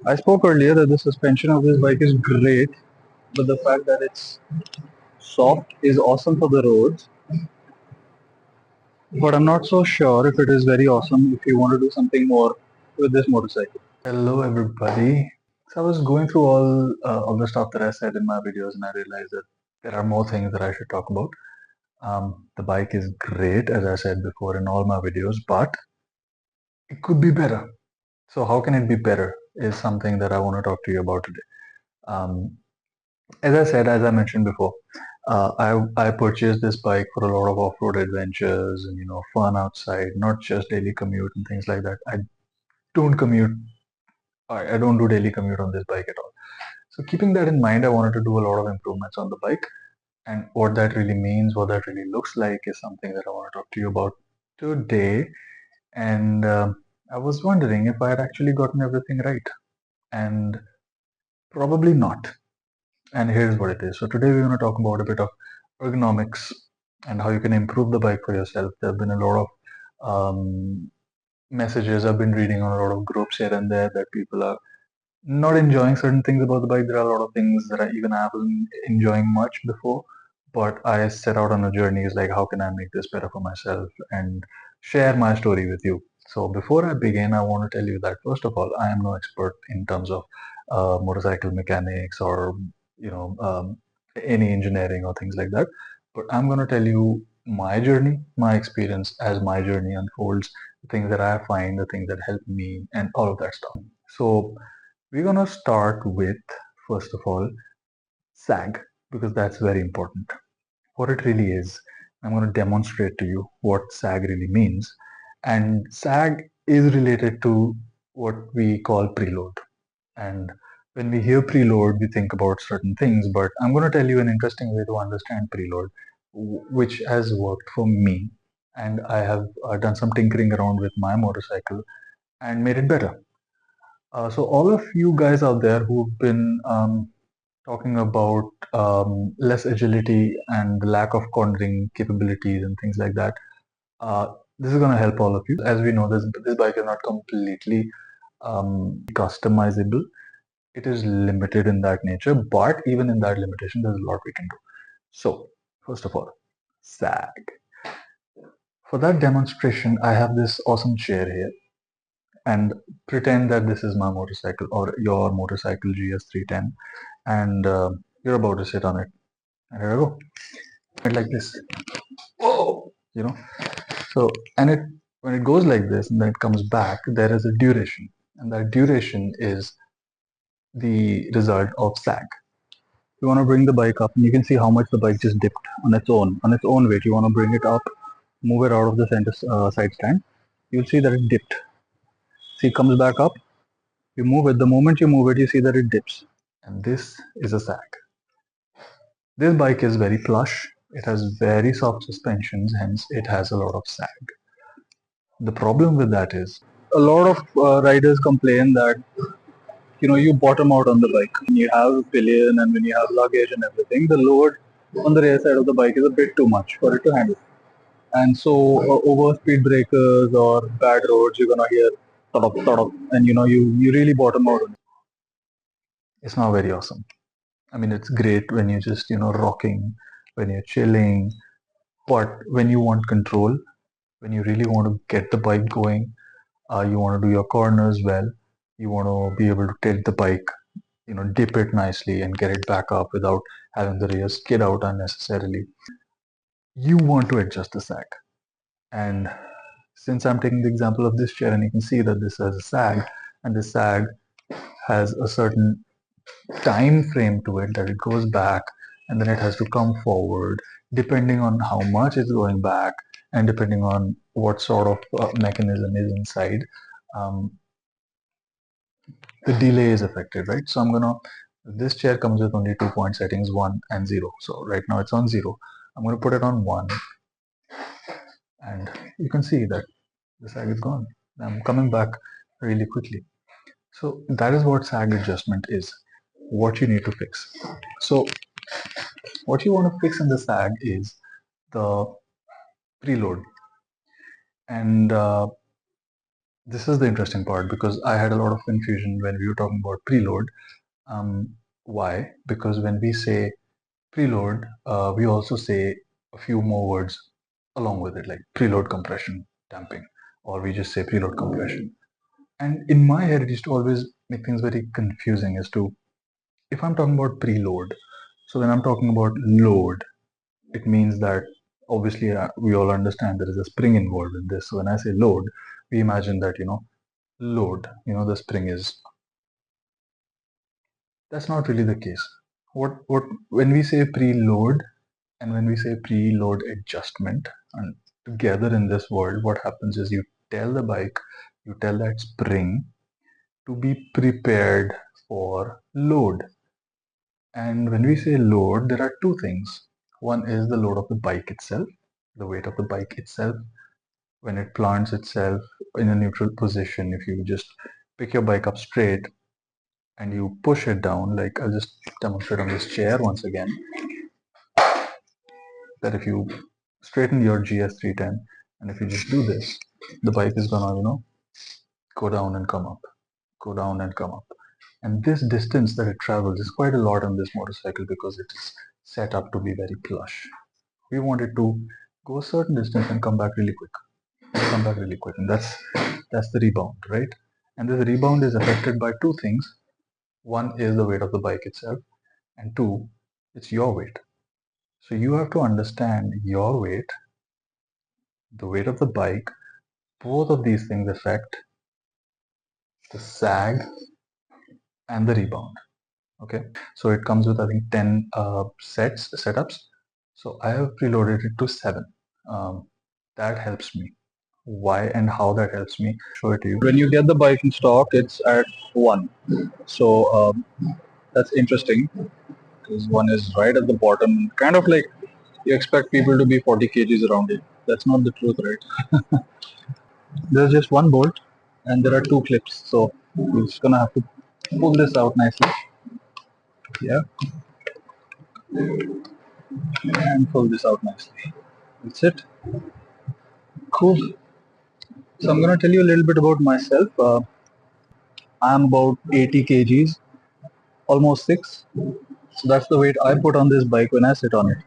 I spoke earlier that the suspension of this bike is great, but the fact that it's soft is awesome for the roads. But I'm not so sure if it is very awesome if you want to do something more with this motorcycle. Hello everybody. So I was going through all the stuff that I said in my videos and I realized that there are more things that I should talk about. The bike is great, as I said before in all my videos, but it could be better. So how can it be better is something that I want to talk to you about today. Um, as I mentioned before, I purchased this bike for a lot of off-road adventures and fun outside, not just daily commute and things like that. Don't commute. I don't do daily commute on this bike at all. So keeping that in mind, I wanted to do a lot of improvements on the bike, and what that really means, what that really looks like, is something that I want to talk to you about today. And I was wondering if I had actually gotten everything right, and probably not. And here's what it is. So today we're going to talk about a bit of ergonomics and how you can improve the bike for yourself. There have been a lot of messages I've been reading on a lot of groups here and there that people are not enjoying certain things about the bike. There are a lot of things that I wasn't enjoying much before, but I set out on a journey. Is like, how can I make this better for myself and share my story with you? So before I begin, I want to tell you that first of all, I am no expert in terms of motorcycle mechanics or any engineering or things like that. But I'm going to tell you my journey, my experience as my journey unfolds, the things that I find, the things that help me, and all of that stuff. So we're gonna start with, first of all, SAG, because that's very important. What it really is, I'm going to demonstrate to you what SAG really means. And SAG is related to what we call preload. And when we hear preload, we think about certain things, but I'm going to tell you an interesting way to understand preload, which has worked for me. And I have done some tinkering around with my motorcycle and made it better. So all of you guys out there who've been talking about less agility and the lack of cornering capabilities and things like that, this is going to help all of you. As we know, this bike is not completely customizable. It is limited in that nature, but even in that limitation, there's a lot we can do. So, first of all, SAG. For that demonstration, I have this awesome chair here, and pretend that this is my motorcycle or your motorcycle GS310, and you're about to sit on it. And here I go. It like this. Whoa! So, and it when it goes like this and then it comes back, there is a duration, and that duration is the result of sag. You want to bring the bike up, and you can see how much the bike just dipped on its own weight. You want to bring it up, move it out of the center side stand. You'll see that it dipped. See, it comes back up. You move it. The moment you move it, you see that it dips. And this is a sag. This bike is very plush. It has very soft suspensions, hence it has a lot of sag. The problem with that is a lot of riders complain that you bottom out on the bike when you have a pillion and when you have luggage and everything. The load on the rear side of the bike is a bit too much for it to handle, and so over speed breakers or bad roads, you're gonna hear sort of, and you really bottom out on it. It's not very awesome. I mean, it's great when you're just rocking, when you're chilling, but when you want control, when you really want to get the bike going, you want to do your corners well, you want to be able to tilt the bike, dip it nicely and get it back up without having the rear skid out unnecessarily. You want to adjust the sag. And since I'm taking the example of this chair, and you can see that this has a sag, and this sag has a certain time frame to it, that it goes back and then it has to come forward, depending on how much it's going back and depending on what sort of mechanism is inside. um, the delay is affected, right? So this chair comes with only 2 point settings, 1 and 0. So right now it's on 0. I'm gonna put it on 1, and you can see that the sag is gone. I'm coming back really quickly. So that is what sag adjustment is, what you need to fix. So what you want to fix in the sag is the preload. And This is the interesting part because I had a lot of confusion when we were talking about preload. Why? Because when we say preload, we also say a few more words along with it, like preload compression damping, or we just say preload compression. And in my head, it used to always make things very confusing as to if I'm talking about preload. So when I'm talking about load, it means that obviously we all understand there is a spring involved in this. So when I say load, we imagine that, load, the spring is. That's not really the case. What when we say preload and when we say preload adjustment, and together in this world, what happens is you tell the bike, you tell that spring to be prepared for load. And when we say load, there are two things. One is the load of the bike itself, the weight of the bike itself, when it plants itself in a neutral position. If you just pick your bike up straight and you push it down, like I'll just demonstrate on this chair once again, that if you straighten your GS310 and if you just do this, the bike is gonna, go down and come up, go down and come up. And this distance that it travels is quite a lot on this motorcycle because it is set up to be very plush. We want it to go a certain distance and come back really quick. Come back really quick. And that's the rebound, right? And this rebound is affected by two things. One is the weight of the bike itself, and two, it's your weight. So you have to understand your weight, the weight of the bike. Both of these things affect the sag and the rebound. Okay, so it comes with I think 10 setups. So I have preloaded it to 7. That helps me. Why and how that helps me, show it to you. When you get the bike in stock, it's at 1. So that's interesting because 1 is right at the bottom, kind of like you expect people to be 40 kgs around it. That's not the truth, right? There's just one bolt and there are 2 clips. So you're just gonna have to pull this out nicely. Yeah, and pull this out nicely. That's it. Cool. So I'm gonna tell you a little bit about myself. I'm about 80 kgs, almost 6. So that's the weight I put on this bike when I sit on it.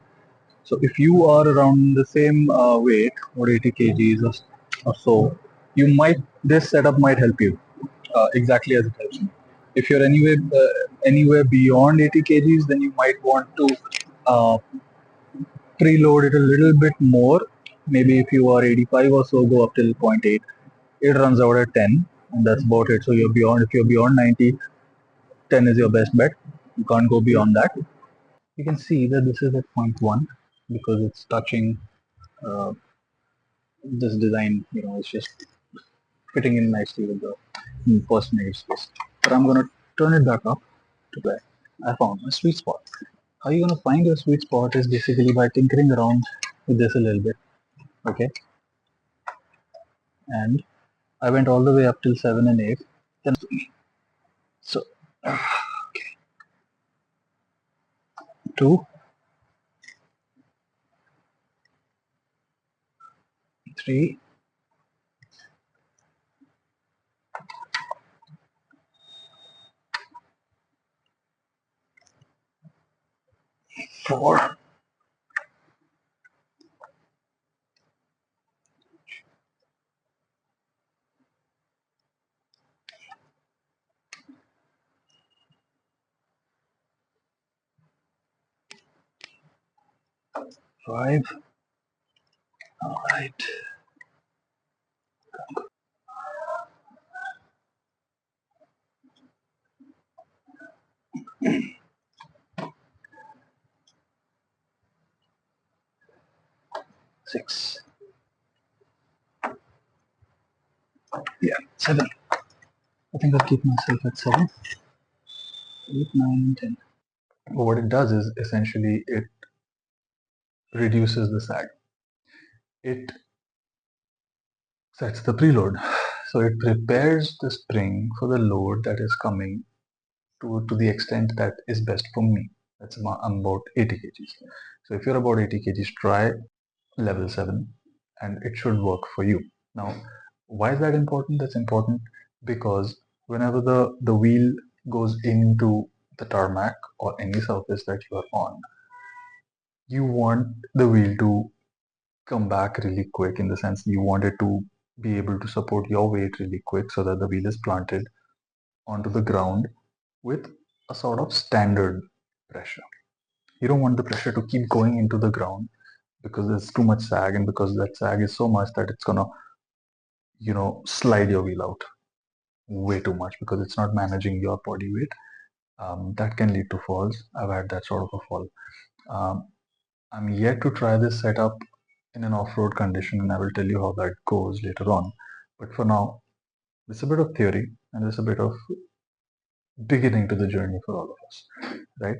So if you are around the same weight, or 80 kgs or so, this setup might help you exactly as it helps me. If you're anywhere beyond 80 kgs, then you might want to uh, preload it a little bit more. Maybe if you are 85 or so, go up till zero point 0.8. It runs out at 10, and that's about it. So if you're beyond 90, 10 is your best bet. You can't go beyond that. You can see that this is at 0.1 because it's touching this design. It's just fitting in nicely with the first negative space. But I'm gonna turn it back up to where I found my sweet spot. How you're gonna find your sweet spot is basically by tinkering around with this a little bit. Okay, and I went all the way up till 7 and 8. Then so 2, 3, 4, five. All right. 6. Yeah, 7. I think I'll keep myself at 7, 8, 9, 10. What it does is essentially it reduces the sag. It sets the preload. So it prepares the spring for the load that is coming to the extent that is best for me. I'm about 80 kgs. So if you're about 80 kgs, try level 7 and it should work for you. Now, Why is that important? That's important because whenever the wheel goes into the tarmac or any surface that you are on, you want the wheel to come back really quick, in the sense you want it to be able to support your weight really quick so that the wheel is planted onto the ground with a sort of standard pressure. You don't want the pressure to keep going into the ground because there's too much sag, and because that sag is so much that it's gonna, slide your wheel out way too much because it's not managing your body weight. That can lead to falls. I've had that sort of a fall. I'm yet to try this setup in an off-road condition, and I will tell you how that goes later on. But for now, it's a bit of theory and it's a bit of beginning to the journey for all of us, right?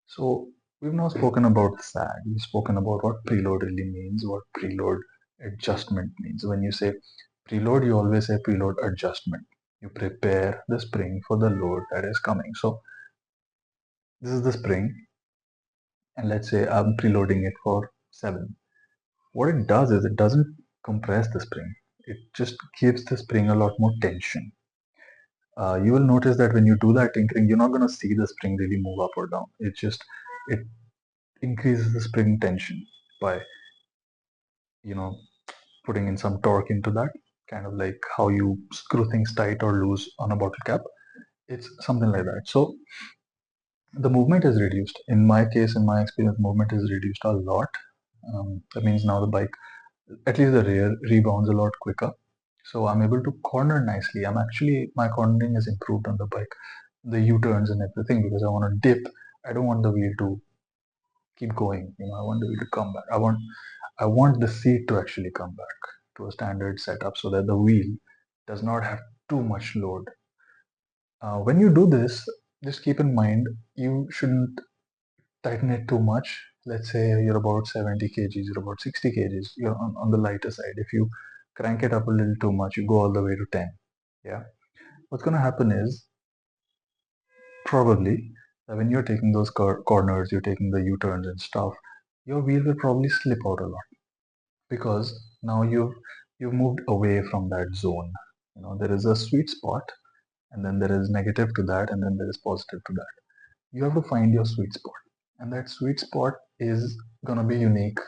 So we've now spoken about SAG. We've spoken about what preload really means, what preload adjustment means. When you say preload, you always say preload adjustment. You prepare the spring for the load that is coming. So this is the spring, and let's say I'm preloading it for 7. What it does is it doesn't compress the spring. It just gives the spring a lot more tension. You will notice that when you do that tinkering, you're not going to see the spring really move up or down. It increases the spring tension by, you know, putting in some torque into that, kind of like how you screw things tight or loose on a bottle cap. It's something like that. So the movement is reduced. In my case, in my experience, movement is reduced a lot. That means now the bike, at least the rear, rebounds a lot quicker. So I'm able to corner nicely. My cornering is improved on the bike. The U-turns and everything, because I want to dip. I don't want the wheel to keep going. I want the wheel to come back. I want the seat to actually come back to a standard setup so that the wheel does not have too much load. When you do this, just keep in mind you shouldn't tighten it too much. Let's say you're about 70 kgs, you're about 60 kgs, you're on the lighter side. If you crank it up a little too much, you go all the way to 10. Yeah. What's going to happen is probably that when you're taking those corners, you're taking the U-turns and stuff, your wheel will probably slip out a lot because now you've moved away from that zone. There is a sweet spot, and then there is negative to that, and then there is positive to that. You have to find your sweet spot, and that sweet spot is gonna be unique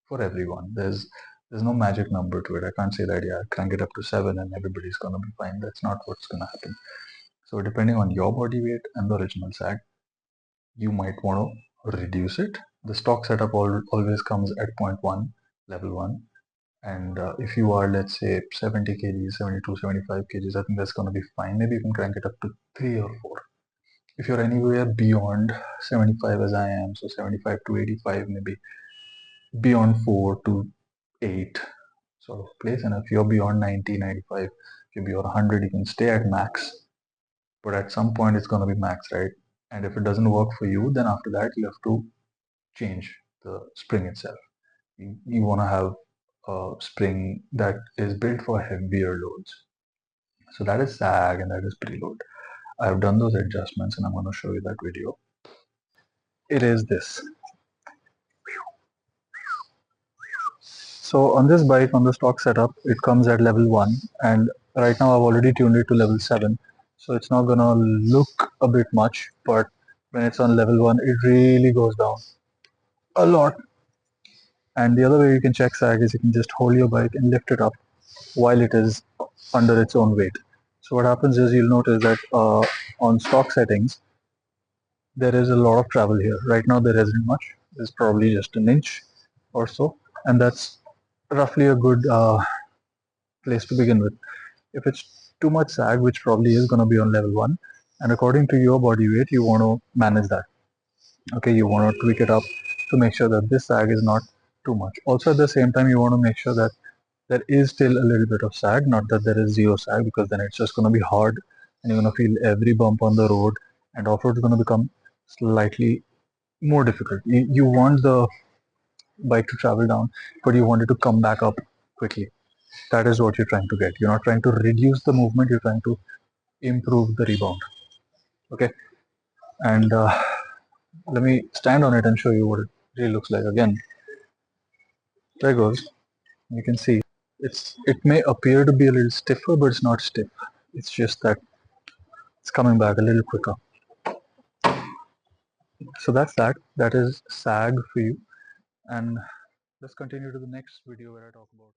for everyone. There's no magic number to it. I can't say that, yeah, crank it up to 7 and everybody's gonna be fine. That's not what's gonna happen. So depending on your body weight and the original sag, you might want to reduce it. The stock setup always comes at 0.1, level 1. And if you are, let's say, 70 kgs, 72, 75 kgs, I think that's going to be fine. Maybe you can crank it up to 3 or 4. If you're anywhere beyond 75 as I am, so 75 to 85, maybe beyond 4 to 8 sort of place. And if you're beyond 90, 95, if you're beyond 100, you can stay at max. But at some point, it's going to be max, right? And if it doesn't work for you, then after that, you have to change the spring itself. You want to have a spring that is built for heavier loads. So that is sag and that is preload. I've done those adjustments and I'm going to show you that video. It is this. So on this bike, on the stock setup, it comes at level 1, and right now I've already tuned it to level 7. So it's not going to look a bit much, but when it's on level 1, it really goes down a lot. And the other way you can check sag is you can just hold your bike and lift it up while it is under its own weight. So what happens is you'll notice that on stock settings, there is a lot of travel here. Right now there isn't much. There's probably just an inch or so, and that's roughly a good place to begin with. If it's too much sag, which probably is going to be on level 1, and according to your body weight, you want to manage that. Okay, you want to tweak it up to make sure that this sag is not too much. Also at the same time, you want to make sure that there is still a little bit of sag, not that there is zero sag, because then it's just going to be hard and you're going to feel every bump on the road, and off-road is going to become slightly more difficult. You want the bike to travel down, but you want it to come back up quickly. That is what you're trying to get. You're not trying to reduce the movement, you're trying to improve the rebound. Okay, and let me stand on it and show you what it really looks like. Again, there goes. You can see it may appear to be a little stiffer, but it's not stiff. It's just that it's coming back a little quicker. So that's that. That is sag for you. And let's continue to the next video where I talk about